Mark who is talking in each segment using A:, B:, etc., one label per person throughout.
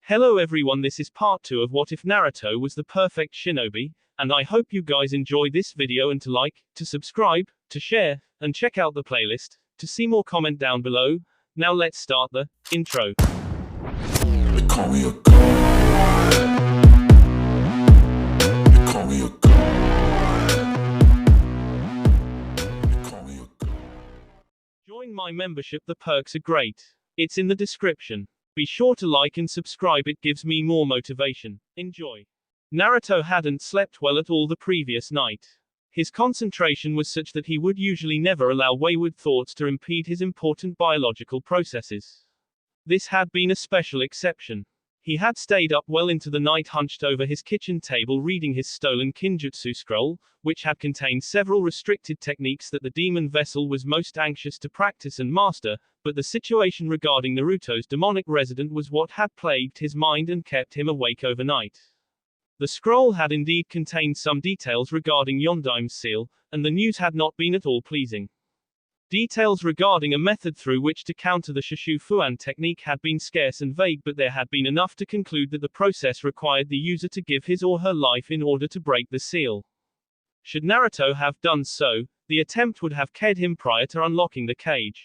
A: Hello everyone, this is part 2 of What If Naruto Was the Perfect Shinobi, and I hope you guys enjoy this video and to like, to subscribe, to share, and check out the playlist. To see more, comment down below. Now let's start the intro.
B: They call me a god. They call me a god. They call me a god.
A: Join my membership, the perks are great. It's in the description. Be sure to like and subscribe, it gives me more motivation. Enjoy. Naruto hadn't slept well at all the previous night. His concentration was such that he would usually never allow wayward thoughts to impede his important biological processes. This had been a special exception. He had stayed up well into the night, hunched over his kitchen table reading his stolen Kinjutsu scroll, which had contained several restricted techniques that the demon vessel was most anxious to practice and master, but the situation regarding Naruto's demonic resident was what had plagued his mind and kept him awake overnight. The scroll had indeed contained some details regarding Yondaim's seal, and the news had not been at all pleasing. Details regarding a method through which to counter the Shishufuan technique had been scarce and vague, but there had been enough to conclude that the process required the user to give his or her life in order to break the seal. Should Naruto have done so, the attempt would have killed him prior to unlocking the cage.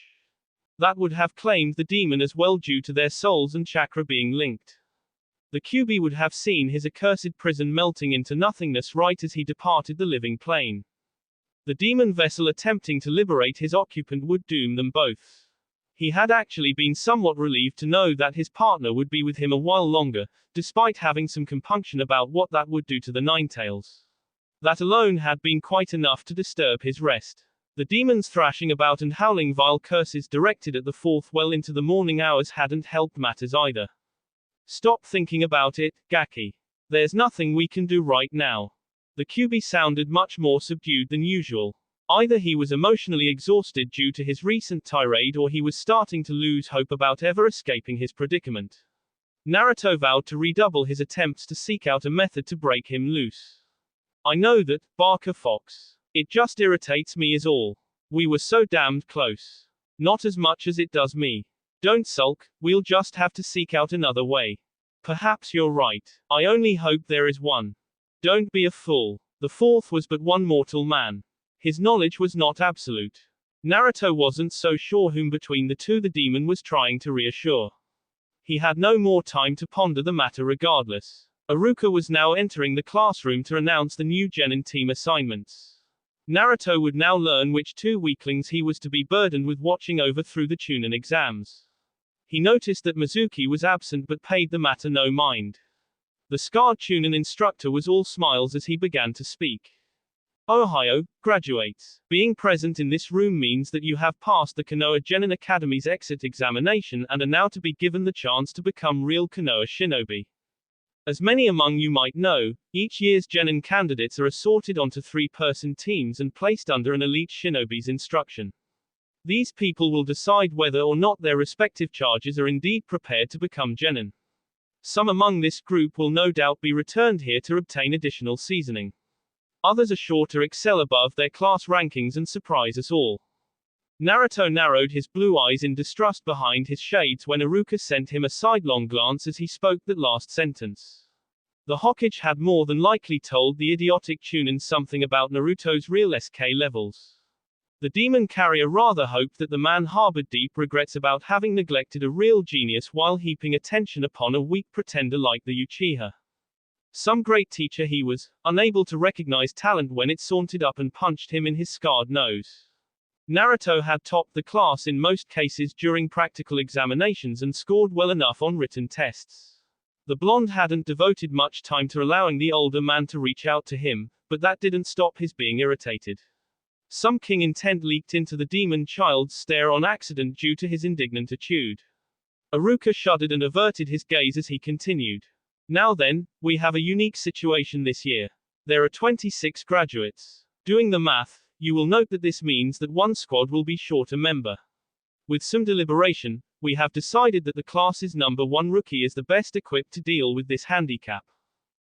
A: That would have claimed the demon as well due to their souls and chakra being linked. The QB would have seen his accursed prison melting into nothingness right as he departed the living plane. The demon vessel attempting to liberate his occupant would doom them both. He had actually been somewhat relieved to know that his partner would be with him a while longer, despite having some compunction about what that would do to the Ninetales. That alone had been quite enough to disturb his rest. The demons thrashing about and howling vile curses directed at the fourth well into the morning hours hadn't helped matters either. Stop thinking about it, Gaki. There's nothing we can do right now. The QB sounded much more subdued than usual. Either he was emotionally exhausted due to his recent tirade, or he was starting to lose hope about ever escaping his predicament. Naruto vowed to redouble his attempts to seek out a method to break him loose. I know that, Barker Fox. It just irritates me is all. We were so damned close. Not as much as it does me. Don't sulk, we'll just have to seek out another way. Perhaps you're right. I only hope there is one. Don't be a fool. The fourth was but one mortal man. His knowledge was not absolute. Naruto wasn't so sure whom between the two the demon was trying to reassure. He had no more time to ponder the matter regardless. Ichiraku was now entering the classroom to announce the new Genin team assignments. Naruto would now learn which two weaklings he was to be burdened with watching over through the Chunin exams. He noticed that Mizuki was absent but paid the matter no mind. The scarred Chunin instructor was all smiles as he began to speak. Ohio, graduates. Being present in this room means that you have passed the Konoha Genin Academy's exit examination and are now to be given the chance to become real Konoha Shinobi. As many among you might know, each year's Genin candidates are assorted onto 3-person teams and placed under an elite shinobi's instruction. These people will decide whether or not their respective charges are indeed prepared to become Genin. Some among this group will no doubt be returned here to obtain additional seasoning. Others are sure to excel above their class rankings and surprise us all. Naruto narrowed his blue eyes in distrust behind his shades when Ichiraku sent him a sidelong glance as he spoke that last sentence. The Hokage had more than likely told the idiotic Chunin something about Naruto's real SK levels. The demon carrier rather hoped that the man harbored deep regrets about having neglected a real genius while heaping attention upon a weak pretender like the Uchiha. Some great teacher he was, unable to recognize talent when it sauntered up and punched him in his scarred nose. Naruto had topped the class in most cases during practical examinations and scored well enough on written tests. The blonde hadn't devoted much time to allowing the older man to reach out to him, but that didn't stop his being irritated. Some king intent leaked into the demon child's stare on accident due to his indignant attitude. Ichiraku shuddered and averted his gaze as he continued. Now then, we have a unique situation this year. There are 26 graduates. Doing the math, you will note that this means that one squad will be short a member. With some deliberation, we have decided that the class's number 1 rookie is the best equipped to deal with this handicap.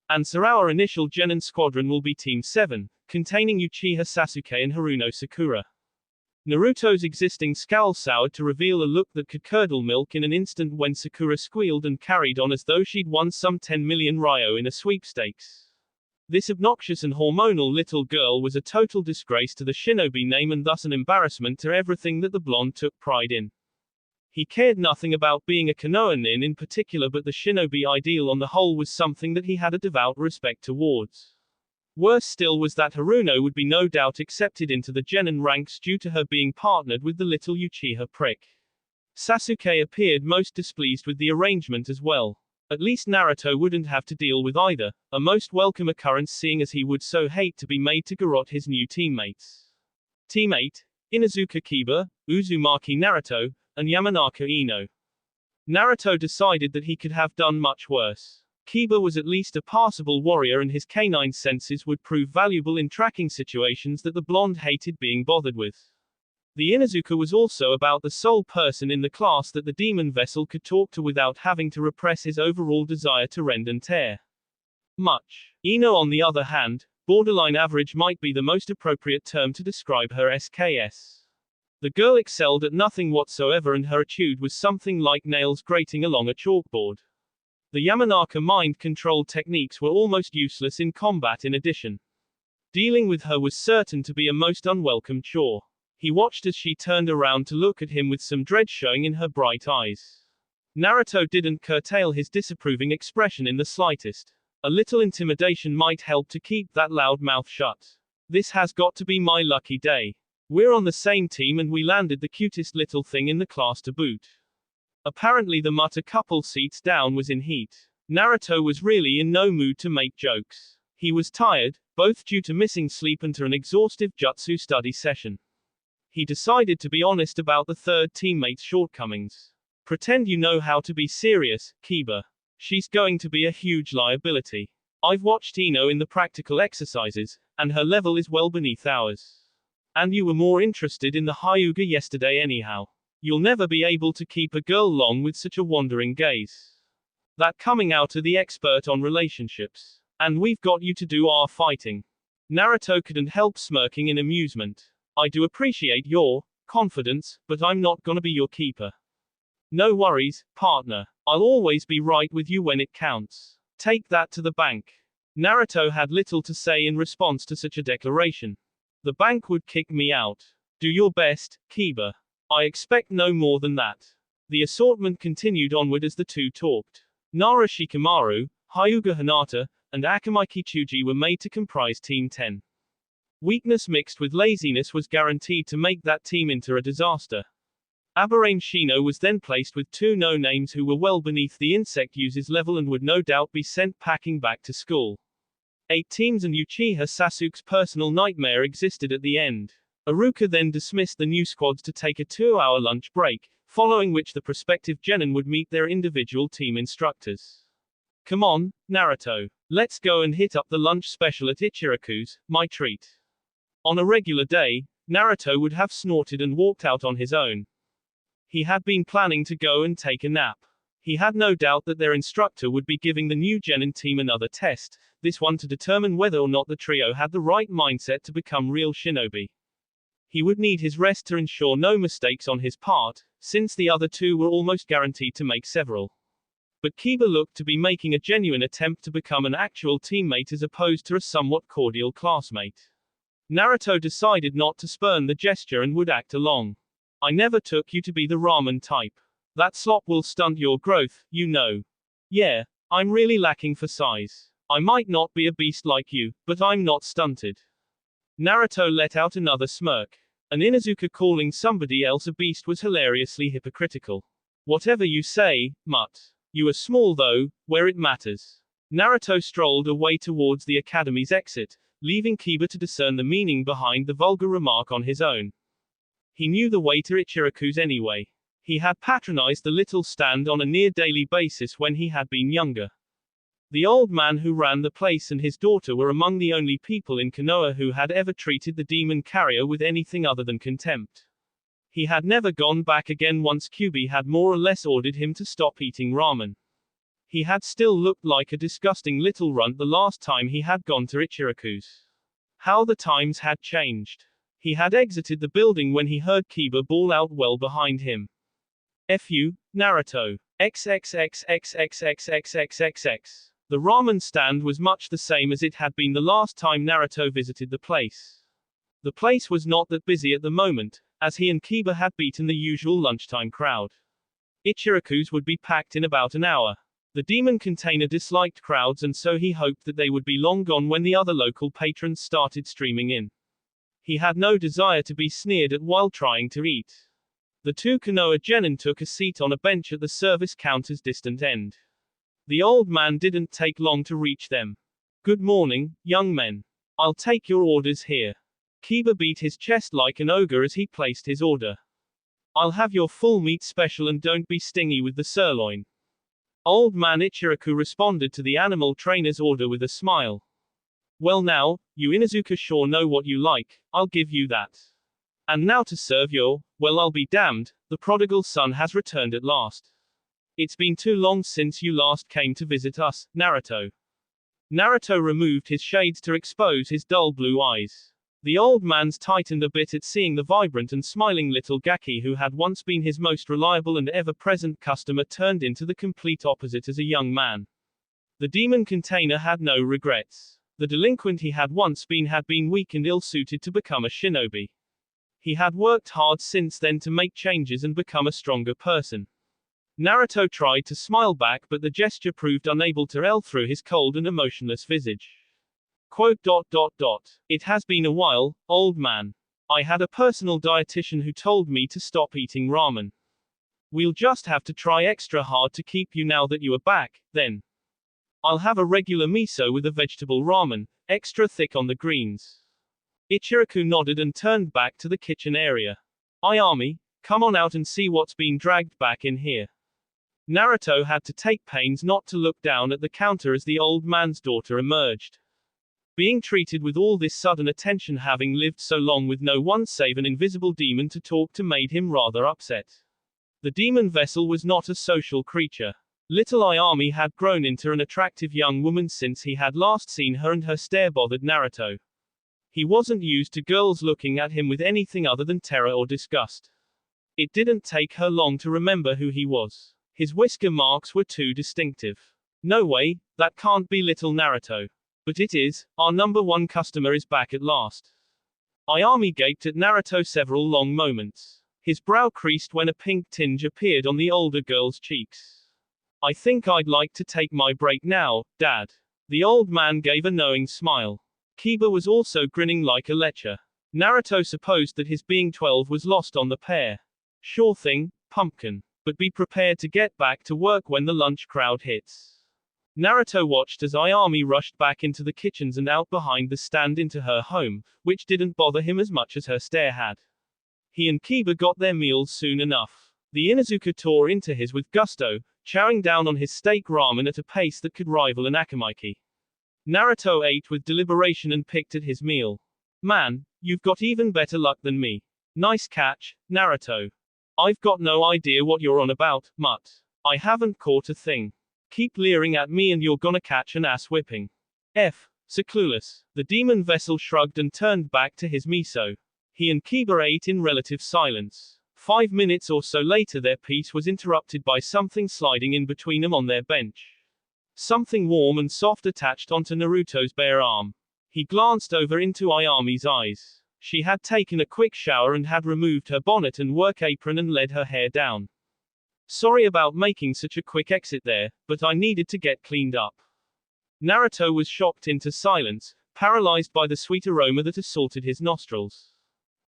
A: And so our initial Genin squadron will be Team 7, containing Uchiha Sasuke and Haruno Sakura. Naruto's existing scowl soured to reveal a look that could curdle milk in an instant when Sakura squealed and carried on as though she'd won some 10 million ryo in a sweepstakes. This obnoxious and hormonal little girl was a total disgrace to the Shinobi name and thus an embarrassment to everything that the blonde took pride in. He cared nothing about being a Konoha nin in particular, but the Shinobi ideal on the whole was something that he had a devout respect towards. Worse still was that Haruno would be no doubt accepted into the Genin ranks due to her being partnered with the little Uchiha prick. Sasuke appeared most displeased with the arrangement as well. At least Naruto wouldn't have to deal with either, a most welcome occurrence seeing as he would so hate to be made to garrote his new teammates. Team 8, Inuzuka Kiba, Uzumaki Naruto, and Yamanaka Ino. Naruto decided that he could have done much worse. Kiba was at least a passable warrior and his canine senses would prove valuable in tracking situations that the blonde hated being bothered with. The Inuzuka was also about the sole person in the class that the demon vessel could talk to without having to repress his overall desire to rend and tear. Much. Ino on the other hand, borderline average might be the most appropriate term to describe her SKS. The girl excelled at nothing whatsoever and her attitude was something like nails grating along a chalkboard. The Yamanaka mind control techniques were almost useless in combat in addition. Dealing with her was certain to be a most unwelcome chore. He watched as she turned around to look at him with some dread showing in her bright eyes. Naruto didn't curtail his disapproving expression in the slightest. A little intimidation might help to keep that loud mouth shut. This has got to be my lucky day. We're on the same team and we landed the cutest little thing in the class to boot. Apparently the mutt a couple seats down was in heat. Naruto was really in no mood to make jokes. He was tired, both due to missing sleep and to an exhaustive jutsu study session. He decided to be honest about the third teammate's shortcomings. Pretend you know how to be serious, Kiba. She's going to be a huge liability. I've watched Ino in the practical exercises, and her level is well beneath ours. And you were more interested in the Hyuga yesterday anyhow. You'll never be able to keep a girl long with such a wandering gaze. That coming out of the expert on relationships. And we've got you to do our fighting. Naruto couldn't help smirking in amusement. I do appreciate your confidence, but I'm not gonna be your keeper. No worries, partner. I'll always be right with you when it counts. Take that to the bank. Naruto had little to say in response to such a declaration. The bank would kick me out. Do your best, Kiba. I expect no more than that. The assortment continued onward as the two talked. Nara Shikamaru, Hyuga Hinata, and Akamai Kichuji were made to comprise Team 10. Weakness mixed with laziness was guaranteed to make that team into a disaster. Aberrane Shino was then placed with two no-names who were well beneath the insect user's level and would no doubt be sent packing back to school. 8 teams and Uchiha Sasuke's personal nightmare existed at the end. Iruka then dismissed the new squads to take a 2-hour lunch break, following which the prospective Genin would meet their individual team instructors. Come on, Naruto. Let's go and hit up the lunch special at Ichiraku's, my treat. On a regular day, Naruto would have snorted and walked out on his own. He had been planning to go and take a nap. He had no doubt that their instructor would be giving the new Genin team another test, this one to determine whether or not the trio had the right mindset to become real shinobi. He would need his rest to ensure no mistakes on his part, since the other two were almost guaranteed to make several. But Kiba looked to be making a genuine attempt to become an actual teammate as opposed to a somewhat cordial classmate. Naruto decided not to spurn the gesture and would act along. I never took you to be the ramen type. That slop will stunt your growth, you know. Yeah, I'm really lacking for size. I might not be a beast like you, but I'm not stunted. Naruto let out another smirk. An Inuzuka calling somebody else a beast was hilariously hypocritical. Whatever you say, mutt. You are small though, where it matters. Naruto strolled away towards the academy's exit, leaving Kiba to discern the meaning behind the vulgar remark on his own. He knew the way to Ichiraku's anyway. He had patronized the little stand on a near-daily basis when he had been younger. The old man who ran the place and his daughter were among the only people in Konoha who had ever treated the demon carrier with anything other than contempt. He had never gone back again once Kyubi had more or less ordered him to stop eating ramen. He had still looked like a disgusting little runt the last time he had gone to Ichiraku's. How the times had changed. He had exited the building when he heard Kiba bawl out well behind him. "Fu, Naruto. XXXXXXXXXX." The ramen stand was much the same as it had been the last time Naruto visited the place. The place was not that busy at the moment, as he and Kiba had beaten the usual lunchtime crowd. Ichiraku's would be packed in about an hour. The demon container disliked crowds, and so he hoped that they would be long gone when the other local patrons started streaming in. He had no desire to be sneered at while trying to eat. The two Konoha Genin took a seat on a bench at the service counter's distant end. The old man didn't take long to reach them. "Good morning, young men. I'll take your orders here." Kiba beat his chest like an ogre as he placed his order. "I'll have your full meat special and don't be stingy with the sirloin." Old man Ichiraku responded to the animal trainer's order with a smile. "Well now, you Inuzuka sure know what you like, I'll give you that. And now to serve your, well I'll be damned, the prodigal son has returned at last. It's been too long since you last came to visit us, Naruto." Naruto removed his shades to expose his dull blue eyes. The old man's tightened a bit at seeing the vibrant and smiling little Gaki who had once been his most reliable and ever-present customer turned into the complete opposite as a young man. The demon container had no regrets. The delinquent he had once been had been weak and ill-suited to become a shinobi. He had worked hard since then to make changes and become a stronger person. Naruto tried to smile back, but the gesture proved unable to ell through his cold and emotionless visage. Quote, "It has been a while, old man. I had a personal dietitian who told me to stop eating ramen. We'll just have to try extra hard to keep you now that you are back, then. I'll have a regular miso with a vegetable ramen, extra thick on the greens." Ichiraku nodded and turned back to the kitchen area. "Ayami, come on out and see what's been dragged back in here." Naruto had to take pains not to look down at the counter as the old man's daughter emerged. Being treated with all this sudden attention, having lived so long with no one save an invisible demon to talk to, made him rather upset. The demon vessel was not a social creature. Little Ayami had grown into an attractive young woman since he had last seen her, and her stare bothered Naruto. He wasn't used to girls looking at him with anything other than terror or disgust. It didn't take her long to remember who he was. His whisker marks were too distinctive. "No way, that can't be little Naruto." "But it is, our number one customer is back at last." Ayami gaped at Naruto several long moments. His brow creased when a pink tinge appeared on the older girl's cheeks. "I think I'd like to take my break now, Dad." The old man gave a knowing smile. Kiba was also grinning like a lecher. Naruto supposed that his being 12 was lost on the pair. "Sure thing, pumpkin. But be prepared to get back to work when the lunch crowd hits." Naruto watched as Ayami rushed back into the kitchens and out behind the stand into her home, which didn't bother him as much as her stare had. He and Kiba got their meals soon enough. The Inuzuka tore into his with gusto, chowing down on his steak ramen at a pace that could rival an akamaiki. Naruto ate with deliberation and picked at his meal. "Man, you've got even better luck than me. Nice catch, Naruto. I've got no idea what you're on about, mutt. I haven't caught a thing. Keep leering at me and you're gonna catch an ass whipping." So clueless. The demon vessel shrugged and turned back to his miso. He and Kiba ate in relative silence. 5 minutes or so later their peace was interrupted by something sliding in between them on their bench. Something warm and soft attached onto Naruto's bare arm. He glanced over into Ayami's eyes. She had taken a quick shower and had removed her bonnet and work apron and let her hair down. "Sorry about making such a quick exit there, but I needed to get cleaned up." Naruto was shocked into silence, paralyzed by the sweet aroma that assaulted his nostrils.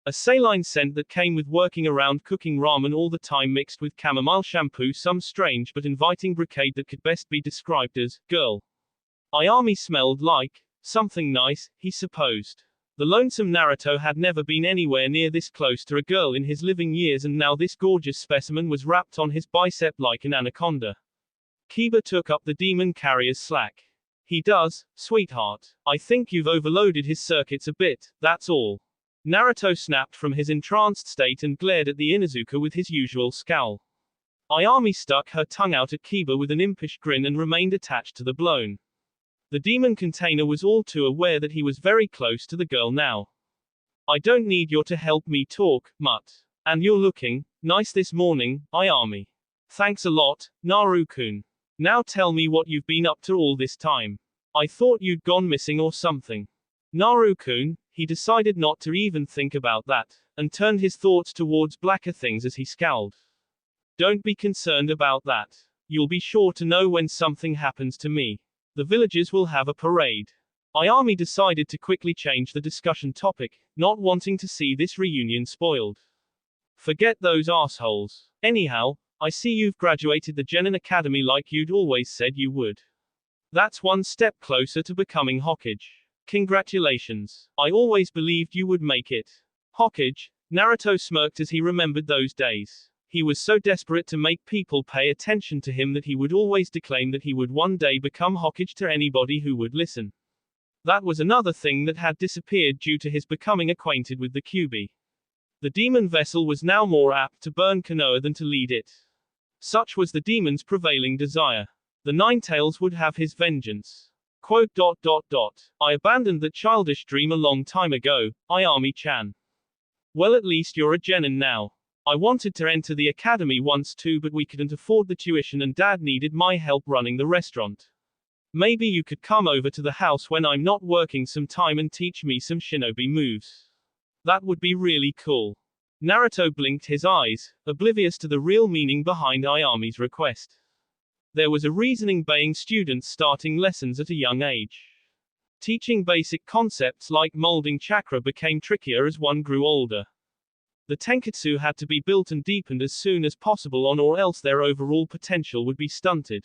A: A saline scent that came with working around cooking ramen all the time, mixed with chamomile shampoo, some strange but inviting brocade that could best be described as girl. Ayami smelled like something nice, he supposed. The lonesome Naruto had never been anywhere near this close to a girl in his living years, and now this gorgeous specimen was wrapped on his bicep like an anaconda. Kiba took up the demon carrier's slack. "He does, sweetheart. I think you've overloaded his circuits a bit, that's all." Naruto snapped from his entranced state and glared at the Inuzuka with his usual scowl. Ayami stuck her tongue out at Kiba with an impish grin and remained attached to the blown. The demon container was all too aware that he was very close to the girl now. I don't need you to help me talk, mutt. And you're looking nice this morning, Ayami. Thanks a lot, Naru-kun. Now tell me what you've been up to all this time. I thought you'd gone missing or something. Naru-kun, he decided not to even think about that, and turned his thoughts towards blacker things as he scowled. Don't be concerned about that. You'll be sure to know when something happens to me. The villagers will have a parade. Ayami decided to quickly change the discussion topic, not wanting to see this reunion spoiled. Forget those assholes. Anyhow, I see you've graduated the Genin Academy like you'd always said you would. That's one step closer to becoming Hokage. Congratulations. I always believed you would make it. Hokage, Naruto smirked as he remembered those days. He was so desperate to make people pay attention to him that he would always declaim that he would one day become Hokage to anybody who would listen. That was another thing that had disappeared due to his becoming acquainted with the Kyuubi. The demon vessel was now more apt to burn Konoha than to lead it. Such was the demon's prevailing desire. The Ninetales would have his vengeance. Quote. I abandoned that childish dream a long time ago, Ayami-chan. Well, at least you're a genin now. I wanted to enter the academy once too, but we couldn't afford the tuition and Dad needed my help running the restaurant. Maybe you could come over to the house when I'm not working sometime and teach me some shinobi moves. That would be really cool. Naruto blinked his eyes, oblivious to the real meaning behind Ayami's request. There was a reasoning baying students starting lessons at a young age. Teaching basic concepts like molding chakra became trickier as one grew older. The tenketsu had to be built and deepened as soon as possible or else their overall potential would be stunted.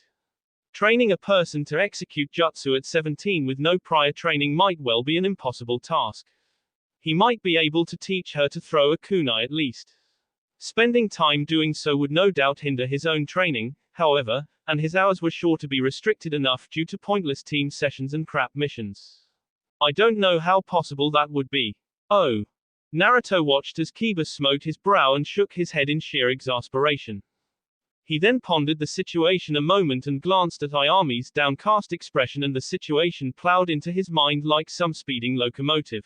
A: Training a person to execute jutsu at 17 with no prior training might well be an impossible task. He might be able to teach her to throw a kunai at least. Spending time doing so would no doubt hinder his own training, however, and his hours were sure to be restricted enough due to pointless team sessions and crap missions. I don't know how possible that would be. Oh. Naruto watched as Kiba smote his brow and shook his head in sheer exasperation. He then pondered the situation a moment and glanced at Ayami's downcast expression, and the situation plowed into his mind like some speeding locomotive.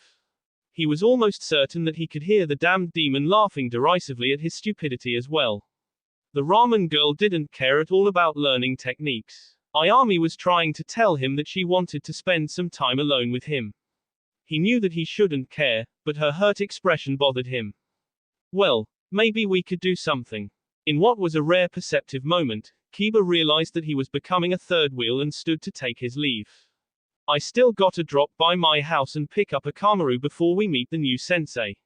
A: He was almost certain that he could hear the damned demon laughing derisively at his stupidity as well. The ramen girl didn't care at all about learning techniques. Ayami was trying to tell him that she wanted to spend some time alone with him. He knew that he shouldn't care, but her hurt expression bothered him. Well, maybe we could do something. In what was a rare perceptive moment, Kiba realized that he was becoming a third wheel and stood to take his leave. I still gotta drop by my house and pick up a Kamaru before we meet the new sensei.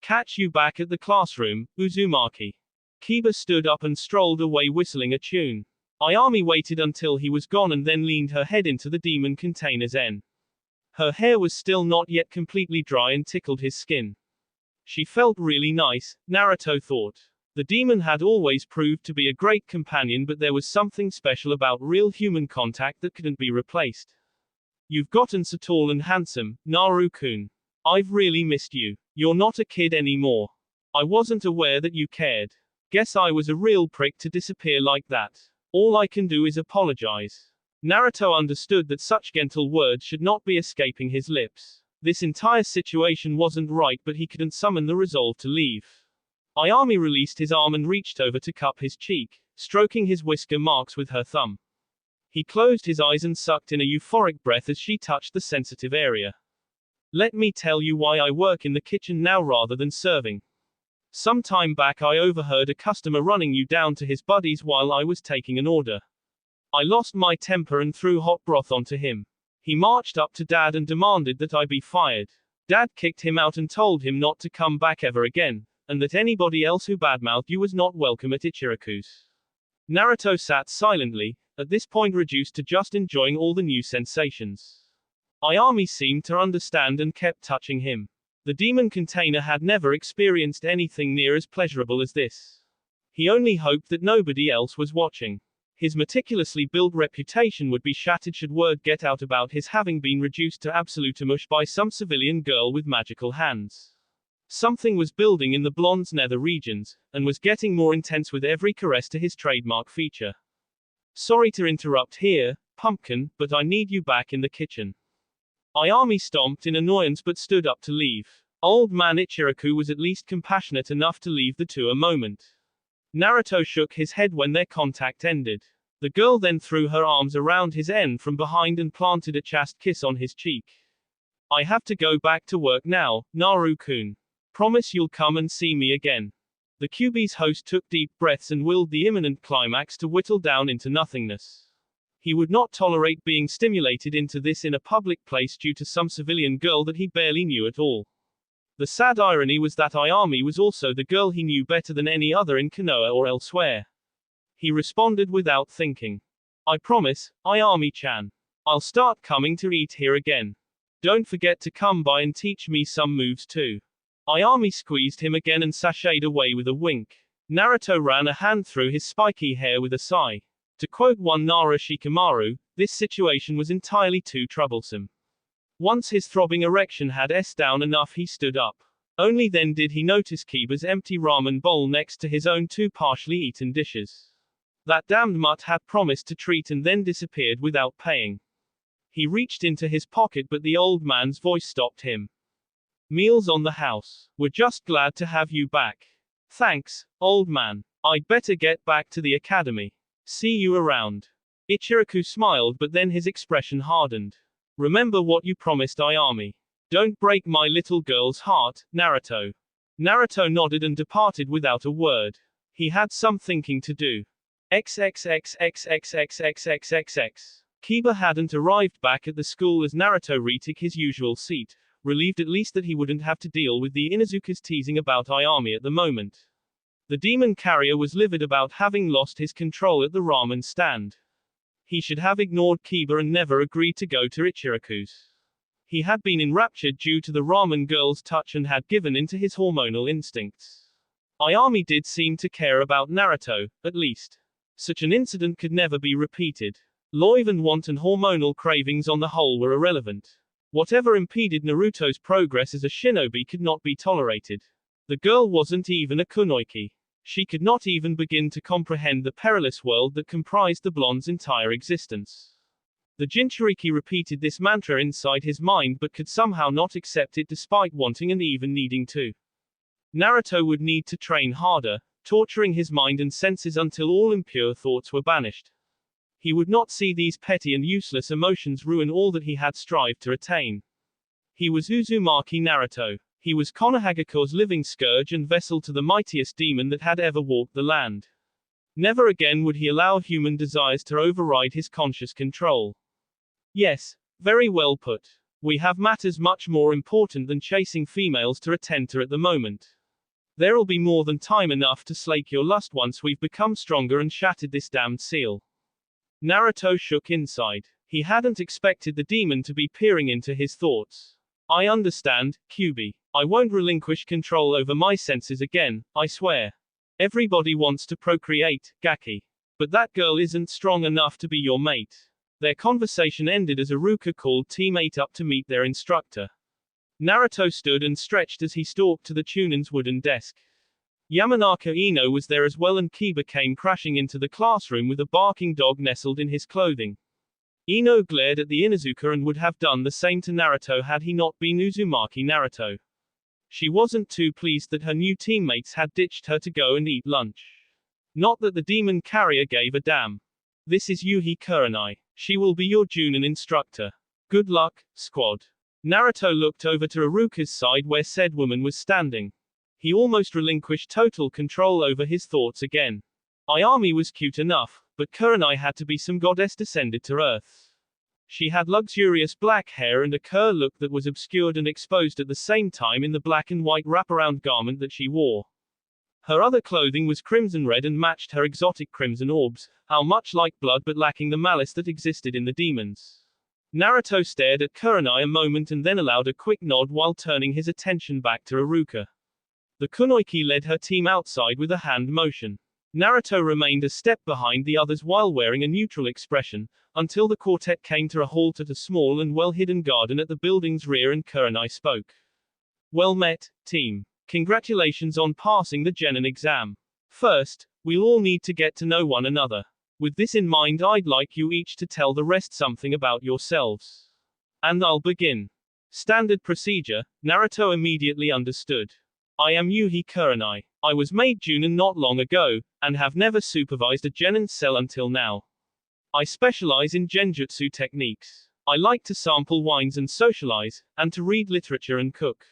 A: Catch you back at the classroom, Uzumaki. Kiba stood up and strolled away whistling a tune. Ayami waited until he was gone and then leaned her head into the demon container's end. Her hair was still not yet completely dry and tickled his skin. She felt really nice, Naruto thought. The demon had always proved to be a great companion, but there was something special about real human contact that couldn't be replaced. You've gotten so tall and handsome, Naru-kun. I've really missed you. You're not a kid anymore. I wasn't aware that you cared. Guess I was a real prick to disappear like that. All I can do is apologize. Naruto understood that such gentle words should not be escaping his lips. This entire situation wasn't right, but he couldn't summon the resolve to leave. Ayami released his arm and reached over to cup his cheek, stroking his whisker marks with her thumb. He closed his eyes and sucked in a euphoric breath as she touched the sensitive area. Let me tell you why I work in the kitchen now rather than serving. Some time back I overheard a customer running you down to his buddies while I was taking an order. I lost my temper and threw hot broth onto him. He marched up to Dad and demanded that I be fired. Dad kicked him out and told him not to come back ever again, and that anybody else who badmouthed you was not welcome at Ichiraku's. Naruto sat silently, at this point reduced to just enjoying all the new sensations. Ayami seemed to understand and kept touching him. The demon container had never experienced anything near as pleasurable as this. He only hoped that nobody else was watching. His meticulously built reputation would be shattered should word get out about his having been reduced to absolute mush by some civilian girl with magical hands. Something was building in the blonde's nether regions, and was getting more intense with every caress to his trademark feature. Sorry to interrupt here, Pumpkin, but I need you back in the kitchen. Ayami stomped in annoyance but stood up to leave. Old man Ichiraku was at least compassionate enough to leave the two a moment. Naruto shook his head when their contact ended. The girl then threw her arms around his end from behind and planted a chaste kiss on his cheek. I have to go back to work now, Naru-kun. Promise you'll come and see me again. The QB's host took deep breaths and willed the imminent climax to whittle down into nothingness. He would not tolerate being stimulated into this in a public place due to some civilian girl that he barely knew at all. The sad irony was that Ayami was also the girl he knew better than any other in Konoha or elsewhere. He responded without thinking. I promise, Ayami-chan. I'll start coming to eat here again. Don't forget to come by and teach me some moves too. Ayami squeezed him again and sashayed away with a wink. Naruto ran a hand through his spiky hair with a sigh. To quote one Nara Shikamaru, this situation was entirely too troublesome. Once his throbbing erection had down enough, he stood up. Only then did he notice Kiba's empty ramen bowl next to his own two partially eaten dishes. That damned mutt had promised to treat and then disappeared without paying. He reached into his pocket, but the old man's voice stopped him. Meals on the house. We're just glad to have you back. Thanks, old man. I'd better get back to the academy. See you around. Ichiraku smiled, but then his expression hardened. Remember what you promised Ayami. Don't break my little girl's heart, Naruto. Naruto nodded and departed without a word. He had some thinking to do. XXXXXXXXXXX. Kiba hadn't arrived back at the school as Naruto retook his usual seat, relieved at least that he wouldn't have to deal with the Inuzuka's teasing about Ayami at the moment. The demon carrier was livid about having lost his control at the ramen stand. He should have ignored Kiba and never agreed to go to Ichiraku's. He had been enraptured due to the ramen girl's touch and had given in to his hormonal instincts. Ayami did seem to care about Naruto, at least. Such an incident could never be repeated. Loive and wanton hormonal cravings on the whole were irrelevant. Whatever impeded Naruto's progress as a shinobi could not be tolerated. The girl wasn't even a kunoichi. She could not even begin to comprehend the perilous world that comprised the blonde's entire existence. The Jinchuriki repeated this mantra inside his mind but could somehow not accept it despite wanting and even needing to. Naruto would need to train harder, torturing his mind and senses until all impure thoughts were banished. He would not see these petty and useless emotions ruin all that he had strived to attain. He was Uzumaki Naruto. He was Konohagakure's living scourge and vessel to the mightiest demon that had ever walked the land. Never again would he allow human desires to override his conscious control. Yes, very well put. We have matters much more important than chasing females to attend to at the moment. There'll be more than time enough to slake your lust once we've become stronger and shattered this damned seal. Naruto shook inside. He hadn't expected the demon to be peering into his thoughts. I understand, QB. I won't relinquish control over my senses again, I swear. Everybody wants to procreate, Gaki. But that girl isn't strong enough to be your mate. Their conversation ended as Iruka called Team 8 up to meet their instructor. Naruto stood and stretched as he stalked to the Chunin's wooden desk. Yamanaka Ino was there as well and Kiba came crashing into the classroom with a barking dog nestled in his clothing. Ino glared at the Inuzuka and would have done the same to Naruto had he not been Uzumaki Naruto. She wasn't too pleased that her new teammates had ditched her to go and eat lunch. Not that the demon carrier gave a damn. This is Yuhi Kurenai. She will be your Junin instructor. Good luck, squad. Naruto looked over to Iruka's side where said woman was standing. He almost relinquished total control over his thoughts again. Ayami was cute enough, but Kurenai had to be some goddess descended to earth. She had luxurious black hair and a curl look that was obscured and exposed at the same time in the black and white wraparound garment that she wore. Her other clothing was crimson red and matched her exotic crimson orbs, how much like blood but lacking the malice that existed in the demons. Naruto stared at Kurenai a moment and then allowed a quick nod while turning his attention back to Iruka. The kunoichi led her team outside with a hand motion. Naruto remained a step behind the others while wearing a neutral expression, until the quartet came to a halt at a small and well-hidden garden at the building's rear and Kurenai spoke. Well met, team. Congratulations on passing the Genin exam. First, we'll all need to get to know one another. With this in mind, I'd like you each to tell the rest something about yourselves. And I'll begin. Standard procedure, Naruto immediately understood. I am Yuhi Kurenai. I was made Junin not long ago, and have never supervised a Genin cell until now. I specialize in genjutsu techniques. I like to sample wines and socialize, and to read literature and cook.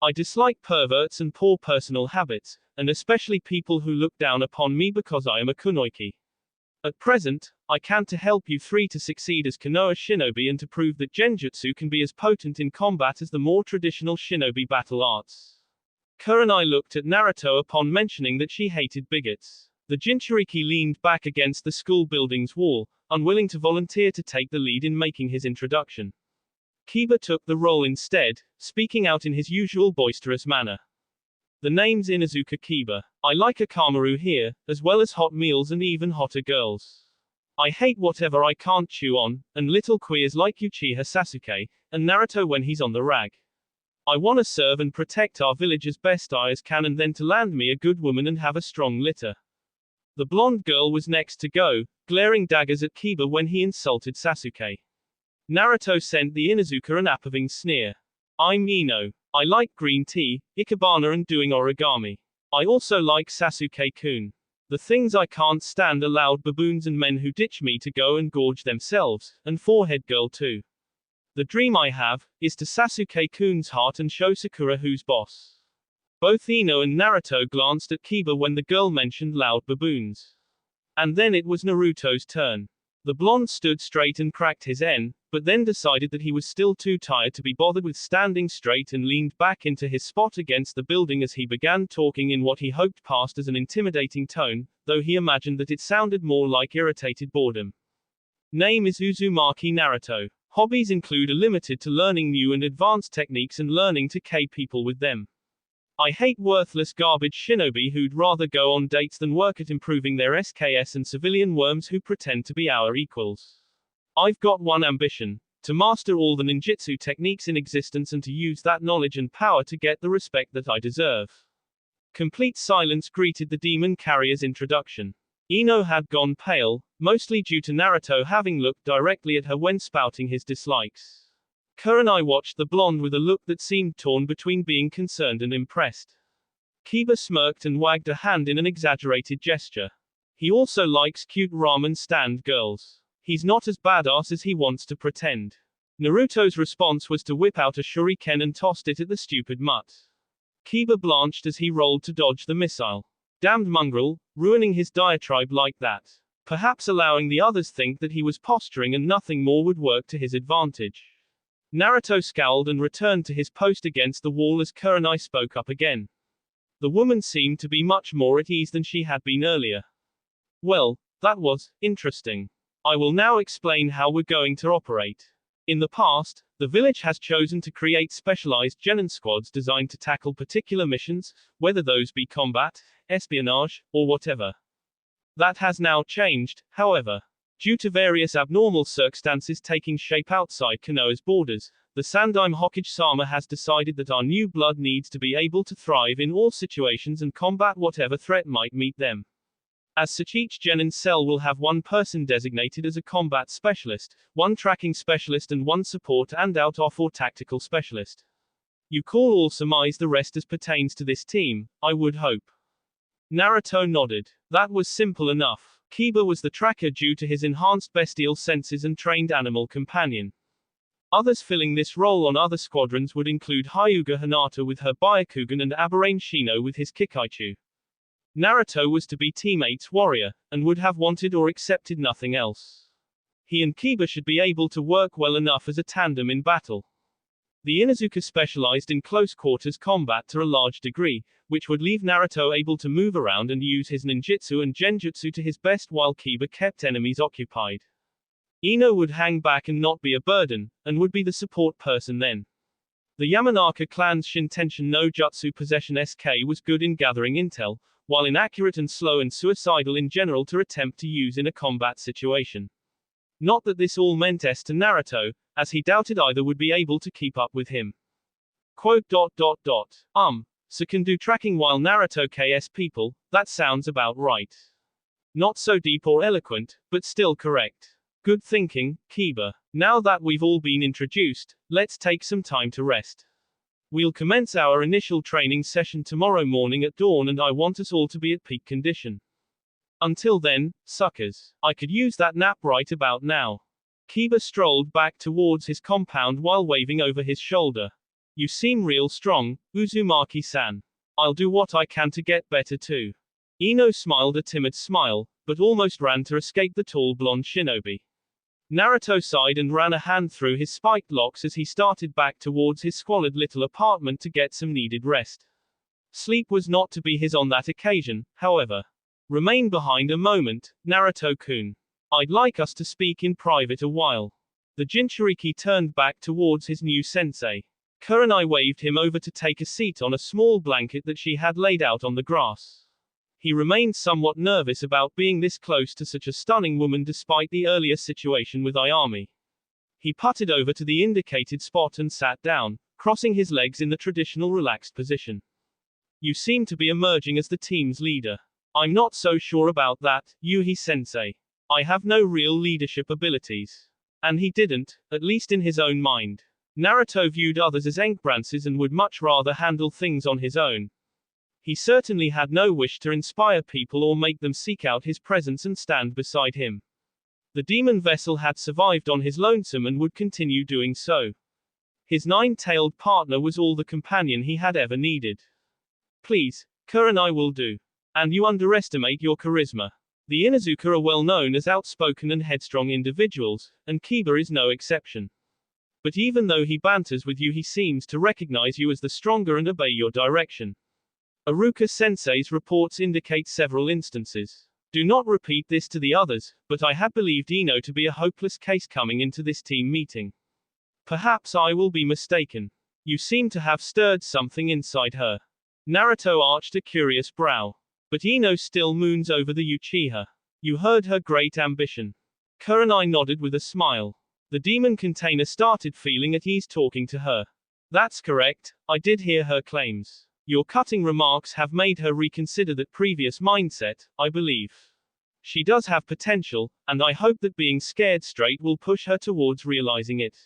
A: I dislike perverts and poor personal habits, and especially people who look down upon me because I am a kunoichi. At present, I can to help you three to succeed as Konoha Shinobi and to prove that genjutsu can be as potent in combat as the more traditional shinobi battle arts. Kurenai looked at Naruto upon mentioning that she hated bigots. The Jinchuriki leaned back against the school building's wall, unwilling to volunteer to take the lead in making his introduction. Kiba took the role instead, speaking out in his usual boisterous manner. The name's Inuzuka Kiba. I like Akamaru here, as well as hot meals and even hotter girls. I hate whatever I can't chew on, and little queers like Uchiha Sasuke, and Naruto when he's on the rag. I wanna serve and protect our village as best I as can and then to land me a good woman and have a strong litter. The blonde girl was next to go, glaring daggers at Kiba when he insulted Sasuke. Naruto sent the Inuzuka an approving sneer. I'm Ino. I like green tea, ikebana and doing origami. I also like Sasuke-kun. The things I can't stand are loud baboons and men who ditch me to go and gorge themselves, and forehead girl too. The dream I have, is to Sasuke-kun's heart and show Sakura who's boss. Both Ino and Naruto glanced at Kiba when the girl mentioned loud baboons. And then it was Naruto's turn. The blonde stood straight and cracked his N, but then decided that he was still too tired to be bothered with standing straight and leaned back into his spot against the building as he began talking in what he hoped passed as an intimidating tone, though he imagined that it sounded more like irritated boredom. Name is Uzumaki Naruto. Hobbies include a limited to learning new and advanced techniques and learning to K people with them. I hate worthless garbage shinobi who'd rather go on dates than work at improving their SKS and civilian worms who pretend to be our equals. I've got one ambition, to master all the ninjutsu techniques in existence and to use that knowledge and power to get the respect that I deserve. Complete silence greeted the demon carrier's introduction. Ino had gone pale, mostly due to Naruto having looked directly at her when spouting his dislikes. Kurenai watched the blonde with a look that seemed torn between being concerned and impressed. Kiba smirked and wagged a hand in an exaggerated gesture. He also likes cute ramen stand girls. He's not as badass as he wants to pretend. Naruto's response was to whip out a shuriken and tossed it at the stupid mutt. Kiba blanched as he rolled to dodge the missile. Damned mongrel, ruining his diatribe like that. Perhaps allowing the others think that he was posturing and nothing more would work to his advantage. Naruto scowled and returned to his post against the wall as Kurenai spoke up again. The woman seemed to be much more at ease than she had been earlier. Well, that was interesting. I will now explain how we're going to operate. In the past, the village has chosen to create specialized genin squads designed to tackle particular missions, whether those be combat, espionage, or whatever. That has now changed, however. Due to various abnormal circumstances taking shape outside Konoha's borders, the Sandaime Hokage-sama has decided that our new blood needs to be able to thrive in all situations and combat whatever threat might meet them. As such, each genin cell will have one person designated as a combat specialist, one tracking specialist and one support and out-off or tactical specialist. You call all surmise the rest as pertains to this team, I would hope. Naruto nodded. That was simple enough. Kiba was the tracker due to his enhanced bestial senses and trained animal companion. Others filling this role on other squadrons would include Hyuga Hinata with her Byakugan and Aberrane Shino with his Kikaichu. Naruto was to be teammates warrior, and would have wanted or accepted nothing else. He and Kiba should be able to work well enough as a tandem in battle. The Inuzuka specialized in close quarters combat to a large degree, which would leave Naruto able to move around and use his ninjutsu and genjutsu to his best while Kiba kept enemies occupied. Ino would hang back and not be a burden, and would be the support person then. The Yamanaka clan's Shintention no Jutsu possession SK was good in gathering intel, while inaccurate and slow and suicidal in general to attempt to use in a combat situation. Not that this all meant S to Naruto, as he doubted either would be able to keep up with him. Quote. So can do tracking while Naruto KS people, that sounds about right. Not so deep or eloquent, but still correct. Good thinking, Kiba. Now that we've all been introduced, let's take some time to rest. We'll commence our initial training session tomorrow morning at dawn, and I want us all to be at peak condition. Until then, suckers, I could use that nap right about now. Kiba strolled back towards his compound while waving over his shoulder. You seem real strong, Uzumaki-san. I'll do what I can to get better too. Ino smiled a timid smile, but almost ran to escape the tall blonde shinobi. Naruto sighed and ran a hand through his spiked locks as he started back towards his squalid little apartment to get some needed rest. Sleep was not to be his on that occasion, however. Remain behind a moment, Naruto-kun. I'd like us to speak in private a while. The Jinchuriki turned back towards his new sensei. Kurenai waved him over to take a seat on a small blanket that she had laid out on the grass. He remained somewhat nervous about being this close to such a stunning woman despite the earlier situation with Ayami. He putted over to the indicated spot and sat down, crossing his legs in the traditional relaxed position. You seem to be emerging as the team's leader. I'm not so sure about that, Yuhi-sensei. I have no real leadership abilities. And he didn't, at least in his own mind. Naruto viewed others as encumbrances and would much rather handle things on his own. He certainly had no wish to inspire people or make them seek out his presence and stand beside him. The demon vessel had survived on his lonesome and would continue doing so. His nine-tailed partner was all the companion he had ever needed. Please, Kurenai will do. And you underestimate your charisma. The Inuzuka are well known as outspoken and headstrong individuals, and Kiba is no exception. But even though he banters with you, he seems to recognize you as the stronger and obey your direction. Iruka-sensei's reports indicate several instances. Do not repeat this to the others, but I had believed Ino to be a hopeless case coming into this team meeting. Perhaps I will be mistaken. You seem to have stirred something inside her. Naruto arched a curious brow. But Ino still moons over the Uchiha. You heard her great ambition. Kurenai nodded with a smile. The demon container started feeling at ease talking to her. That's correct, I did hear her claims. Your cutting remarks have made her reconsider that previous mindset, I believe. She does have potential, and I hope that being scared straight will push her towards realizing it.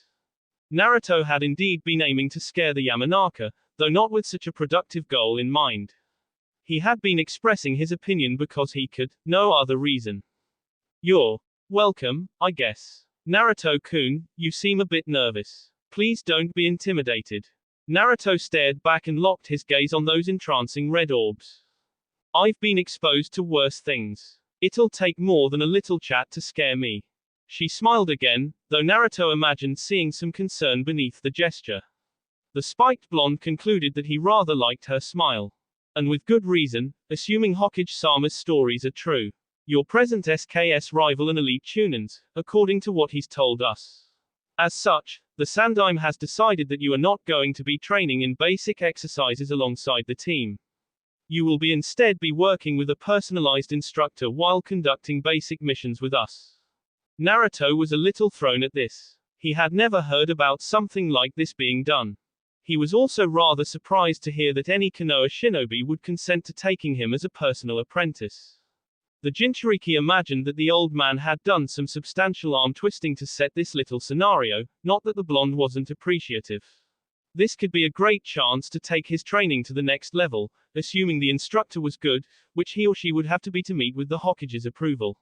A: Naruto had indeed been aiming to scare the Yamanaka, though not with such a productive goal in mind. He had been expressing his opinion because he could, no other reason. You're welcome, I guess. Naruto-kun, you seem a bit nervous. Please don't be intimidated. Naruto stared back and locked his gaze on those entrancing red orbs. I've been exposed to worse things. It'll take more than a little chat to scare me. She smiled again, though Naruto imagined seeing some concern beneath the gesture. The spiked blonde concluded that he rather liked her smile. And with good reason, assuming Hokage-sama's stories are true. Your present SKS rival and elite Chunins, according to what he's told us. As such, the Sandaime has decided that you are not going to be training in basic exercises alongside the team. You will instead be working with a personalized instructor while conducting basic missions with us. Naruto was a little thrown at this. He had never heard about something like this being done. He was also rather surprised to hear that any Konoha shinobi would consent to taking him as a personal apprentice. The Jinchuriki imagined that the old man had done some substantial arm twisting to set this little scenario, not that the blonde wasn't appreciative. This could be a great chance to take his training to the next level, assuming the instructor was good, which he or she would have to be to meet with the Hokage's approval.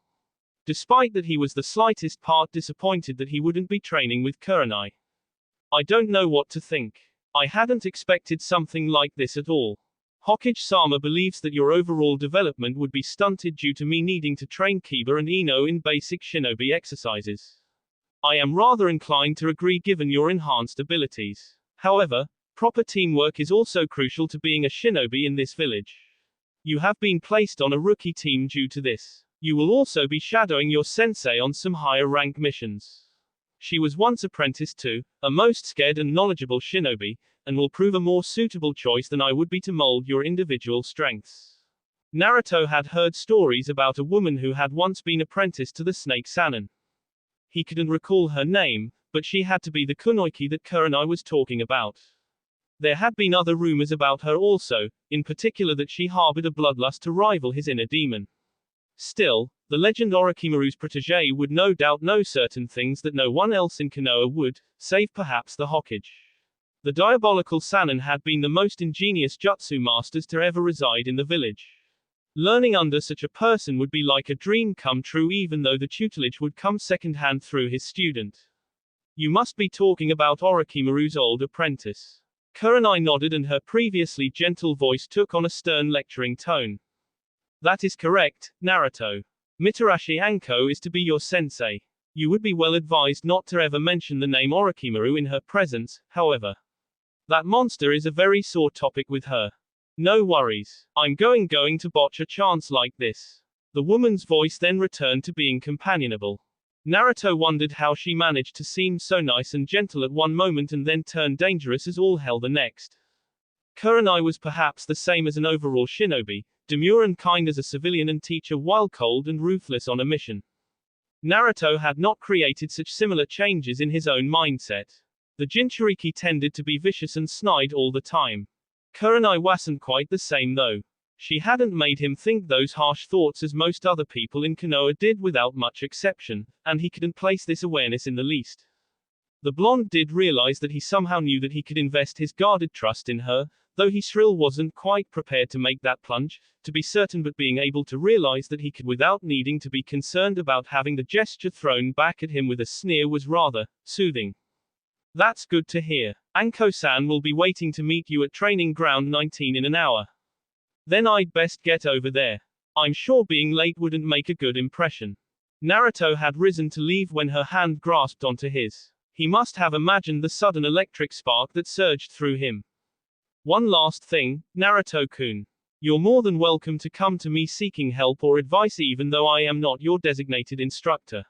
A: Despite that, he was the slightest part disappointed that he wouldn't be training with Kurenai. I don't know what to think. I hadn't expected something like this at all. Hokage-sama believes that your overall development would be stunted due to me needing to train Kiba and Ino in basic shinobi exercises. I am rather inclined to agree given your enhanced abilities. However, proper teamwork is also crucial to being a shinobi in this village. You have been placed on a rookie team due to this. You will also be shadowing your sensei on some higher rank missions. She was once apprenticed to a most scared and knowledgeable shinobi, and will prove a more suitable choice than I would be to mold your individual strengths. Naruto had heard stories about a woman who had once been apprenticed to the Snake Sannin. He couldn't recall her name, but she had to be the kunoichi that Kurenai was talking about. There had been other rumors about her also, in particular that she harbored a bloodlust to rival his inner demon. Still, The legend Orochimaru's protege would no doubt know certain things that no one else in Konoha would, save perhaps the Hokage. The diabolical Sannin had been the most ingenious jutsu masters to ever reside in the village. Learning under such a person would be like a dream come true, even though the tutelage would come second-hand through his student. You must be talking about Orochimaru's old apprentice. Kurenai nodded, and her previously gentle voice took on a stern lecturing tone. That is correct, Naruto. Mitarashi Anko is to be your sensei. You would be well advised not to ever mention the name Orochimaru in her presence, however. That monster is a very sore topic with her. No worries. I'm going to botch a chance like this. The woman's voice then returned to being companionable. Naruto wondered how she managed to seem so nice and gentle at one moment and then turn dangerous as all hell the next. Kurenai was perhaps the same as an overall shinobi, demure and kind as a civilian and teacher, while cold and ruthless on a mission. Naruto had not created such similar changes in his own mindset. The Jinchuriki tended to be vicious and snide all the time. Kurenai wasn't quite the same though. She hadn't made him think those harsh thoughts as most other people in Konoha did without much exception, and he couldn't place this awareness in the least. The blonde did realize that he somehow knew that he could invest his guarded trust in her, though he still wasn't quite prepared to make that plunge, to be certain, but being able to realize that he could without needing to be concerned about having the gesture thrown back at him with a sneer was rather soothing. That's good to hear. Anko-san will be waiting to meet you at training ground 19 in an hour. Then I'd best get over there. I'm sure being late wouldn't make a good impression. Naruto had risen to leave when her hand grasped onto his. He must have imagined the sudden electric spark that surged through him. One last thing, Naruto-kun. You're more than welcome to come to me seeking help or advice, even though I am not your designated instructor.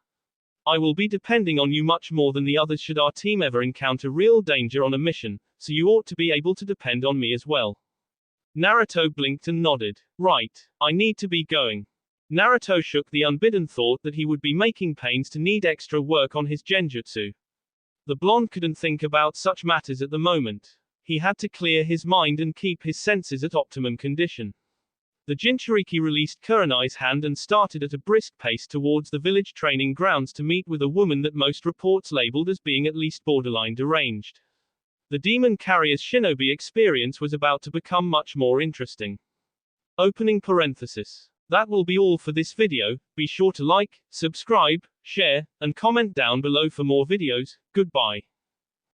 A: I will be depending on you much more than the others should our team ever encounter real danger on a mission, so you ought to be able to depend on me as well. Naruto blinked and nodded. Right, I need to be going. Naruto shook the unbidden thought that he would be making pains to need extra work on his genjutsu. The blonde couldn't think about such matters at the moment. He had to clear his mind and keep his senses at optimum condition. The Jinchuriki released Kurenai's hand and started at a brisk pace towards the village training grounds to meet with a woman that most reports labeled as being at least borderline deranged. The demon carrier's shinobi experience was about to become much more interesting. Opening parenthesis. That will be all for this video. Be sure to like, subscribe, share, and comment down below for more videos. Goodbye.